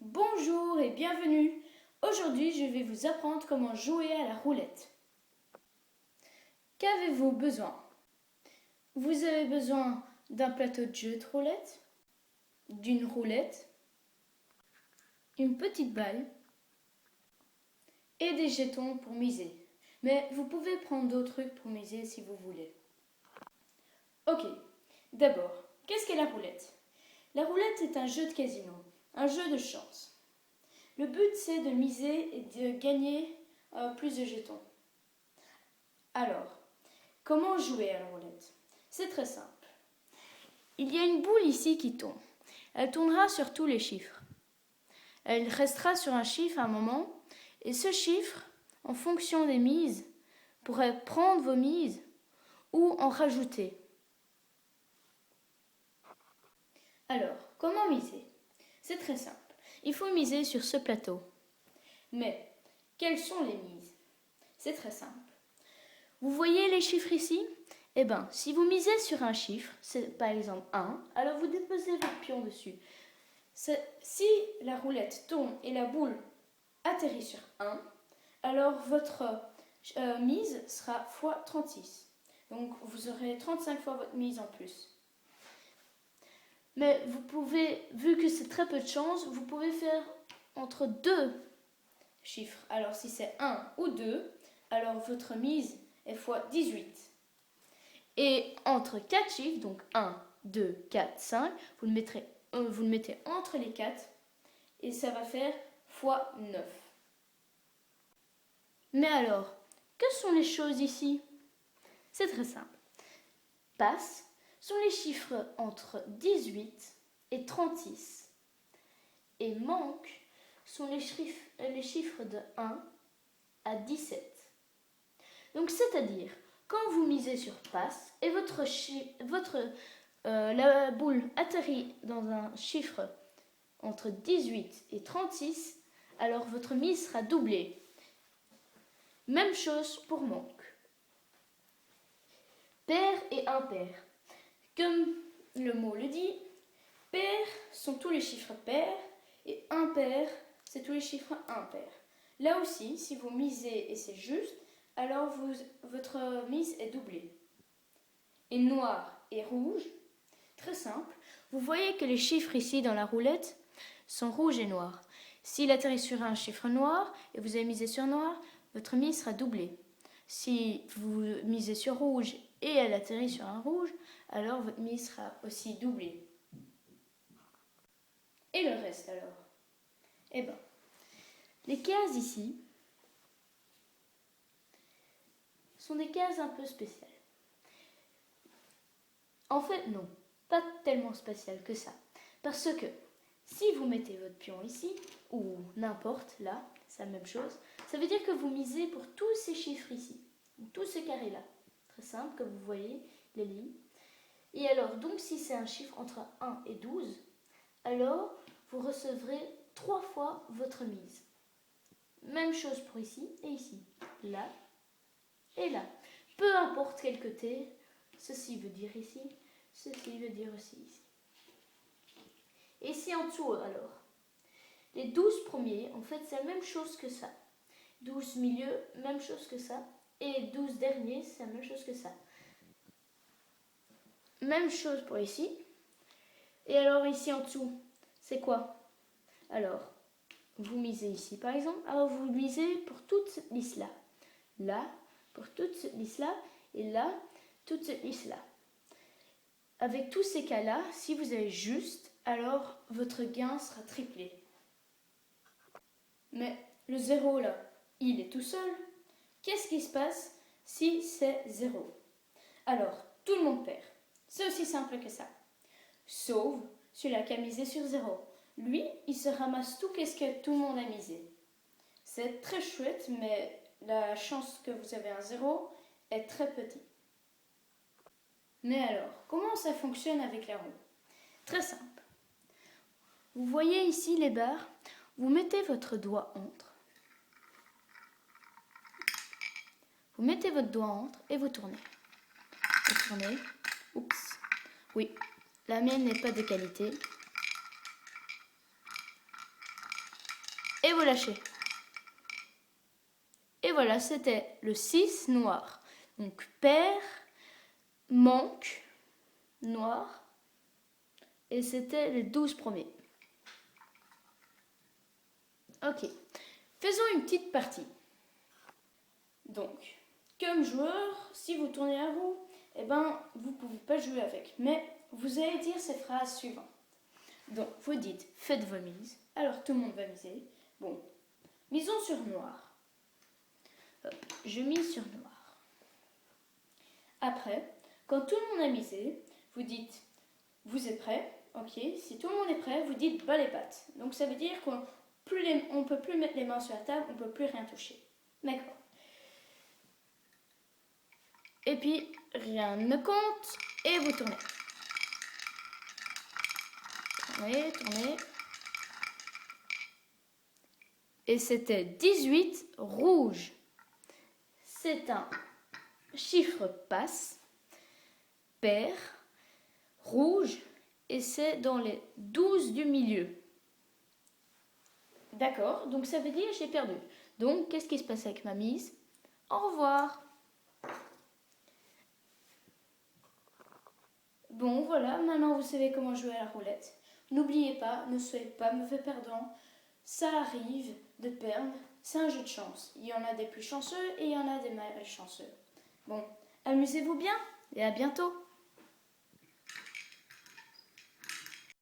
Bonjour et bienvenue. Aujourd'hui, je vais vous apprendre comment jouer à la roulette. Qu'avez-vous besoin? Vous avez besoin d'un plateau de jeu de roulette, d'une roulette, une petite balle et des jetons pour miser. Mais vous pouvez prendre d'autres trucs pour miser si vous voulez. Ok, d'abord, qu'est-ce qu'est la roulette? La roulette est un jeu de casino, un jeu de chance. Le but, c'est de miser et de gagner plus de jetons. Alors, comment jouer à la roulette? C'est très simple. Il y a une boule ici qui tourne. Elle tournera sur tous les chiffres. Elle restera sur un chiffre un moment, et ce chiffre, en fonction des mises, pourrait prendre vos mises ou en rajouter. Alors, comment miser? C'est très simple. Il faut miser sur ce plateau. Mais, quelles sont les mises? C'est très simple. Vous voyez les chiffres ici? Eh bien, si vous misez sur un chiffre, c'est par exemple 1, alors vous déposez votre pion dessus. Si la roulette tourne et la boule atterrit sur 1, alors votre mise sera x 36. Donc vous aurez 35 fois votre mise en plus. Mais vous pouvez, vu que c'est très peu de chance, vous pouvez faire entre deux chiffres. Alors si c'est 1 ou 2, alors votre mise est x 18. Et entre 4 chiffres, donc 1, 2, 4, 5, vous le mettez entre les 4 et ça va faire x 9. Mais alors, que sont les choses ici? C'est très simple. Passe sont les chiffres entre 18 et 36. Et manque sont les chiffres de 1 à 17. Donc c'est-à-dire, quand vous misez sur passe et la boule atterrit dans un chiffre entre 18 et 36, alors votre mise sera doublée. Même chose pour manque. Pair et impair. Comme le mot le dit, pair sont tous les chiffres pairs et impair, c'est tous les chiffres impairs. Là aussi, si vous misez et c'est juste, alors votre mise est doublée. Et noir et rouge, très simple. Vous voyez que les chiffres ici dans la roulette sont rouges et noirs. S'il atterrit sur un chiffre noir et vous avez misé sur noir, votre mise sera doublée. Si vous misez sur rouge et elle atterrit sur un rouge, alors votre mise sera aussi doublée. Et le reste alors? Eh bien, les cases ici sont des cases un peu spéciales. En fait, non, pas tellement spéciales que ça. Parce que si vous mettez votre pion ici, ou n'importe, là, c'est la même chose, ça veut dire que vous misez pour tous ces chiffres ici, tous ces carrés-là. Très simple, comme vous voyez, les lignes. Et alors, donc si c'est un chiffre entre 1 et 12, alors vous recevrez 3 fois votre mise. Même chose pour ici et ici, là et là. Peu importe quel côté, ceci veut dire ici, ceci veut dire aussi ici. Et ici en dessous alors, les 12 premiers, en fait c'est la même chose que ça. 12 milieux, même chose que ça. Et 12 derniers, c'est la même chose que ça. Même chose pour ici. Et alors ici en dessous, c'est quoi? Alors, vous misez ici par exemple. Alors vous misez pour toute cette liste-là. Là, pour toute cette liste-là. Et là, toute cette liste-là. Avec tous ces cas-là, si vous avez juste, alors votre gain sera triplé. Mais le 0 là, il est tout seul. Qu'est-ce qui se passe si c'est 0? Alors, tout le monde perd. C'est aussi simple que ça. Sauf celui-là qui a misé sur 0. Lui, il se ramasse tout qu'est-ce que tout le monde a misé. C'est très chouette, mais la chance que vous avez un 0 est très petite. Mais alors, comment ça fonctionne avec la roue? Très simple. Vous voyez ici les barres, vous mettez votre doigt entre. Vous mettez votre doigt entre et vous tournez. Vous tournez. Oups. Oui, la mienne n'est pas de qualité. et vous lâchez. Et voilà, c'était le 6 noir. Donc pair, manque, noir. Et c'était les 12 premiers. Ok, faisons une petite partie. Donc, comme joueur, si vous tournez la roue, eh ben, vous ne pouvez pas jouer avec. Mais vous allez dire ces phrases suivantes. Donc, vous dites, faites vos mises. Alors, tout le monde va miser. Bon, misons sur noir. Hop, je mise sur noir. Après, quand tout le monde a misé, vous dites, vous êtes prêts? Ok, si tout le monde est prêt, vous dites bas les pattes. Donc ça veut dire qu'on ne peut plus mettre les mains sur la table, on ne peut plus rien toucher. D'accord. Et puis, rien ne compte, et vous tournez. Tournez, tournez. Et c'était 18 rouge. C'est un chiffre passe, pair, rouge, et c'est dans les 12 du milieu. D'accord, donc ça veut dire j'ai perdu. Donc, qu'est-ce qui se passe avec ma mise? Au revoir. Bon, voilà, maintenant vous savez comment jouer à la roulette. N'oubliez pas, ne soyez pas mauvais perdant. Ça arrive de perdre, c'est un jeu de chance. Il y en a des plus chanceux et il y en a des malchanceux. Bon, amusez-vous bien et à bientôt.